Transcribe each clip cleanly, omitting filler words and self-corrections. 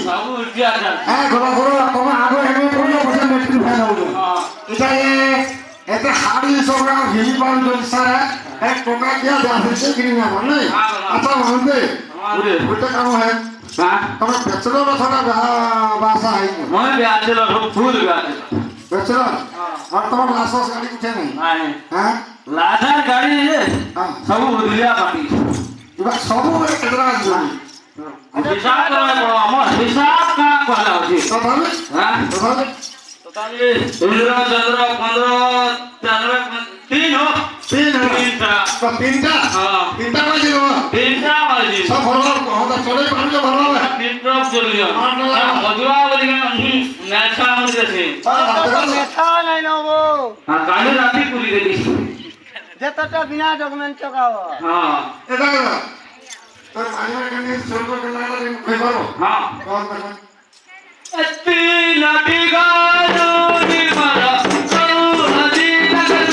ସବୁ ଉଠି ଆସା হ্যাঁ ঘোরা ঘোরা তোমার আগে এমনি পড়লো বসে মেট্রিক ফ্যান হলো এটা এতে হাড়ি সবরা ভিড়ি পাউছেন স্যার এক টোকা দিয়া দেওয়া কিনি না মানে আচ্ছা মানে ওইটা কাম হয় তোমার ব্যাচেলর অথবা বাসা হয়নি মই ব্যাচেলর ফুল ব্যাচেলর ব্যাচেলর আর তোমার লাইসেন্স গাড়ি উঠে নাই নাই হ্যাঁ লাদার গাড়ি ସବୁ ବୁଲିଆ ପାଟି এবার ସବୁବେଳେ କେତେଟା ଆସିବ ହିସାବ କରିବା ଆମ ହିସାବ କାଣା କହିଲା ଅଛି ତଥାପି ହଁ ତଥାପି ତଥାପି 15 ତିନି ହୋ ତିନିଟା ତିନିଟା ହଁ ତିନିଟା ବାଜିବ ତିନିଟା ବାଜି ସବୁ ଭଲ ହତା ଚଲେଇ ପାରୁଛ ଭଲ ଭାବେ ତିନିଟା ଚଲିବ ମଜୁଆ ବୋଲି ନେଛା ବୋଲି ଅଛି মেথা নাই নব କାଲି ରାତି ପୁରୀ ଦେଲି যেতটা বিনা ডকুমেন্ট চকাও ହଁ এটা তোর মাঝে কানে চলব কেলা কই পারো ହଁ কোন করবে এতি লাটি গানো নিমারা সৌ হাজি লাগল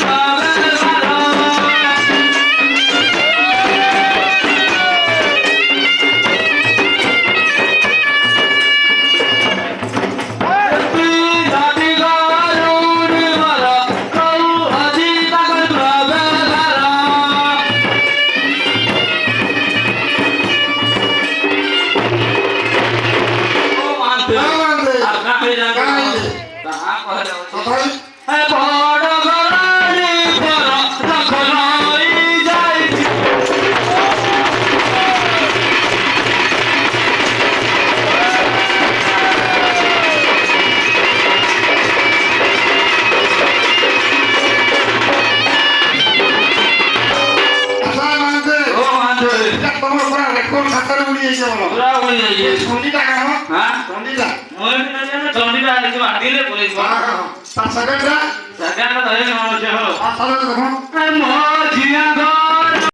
বাগল বারা সেকেন্ডটা সেকেন্ড ধরে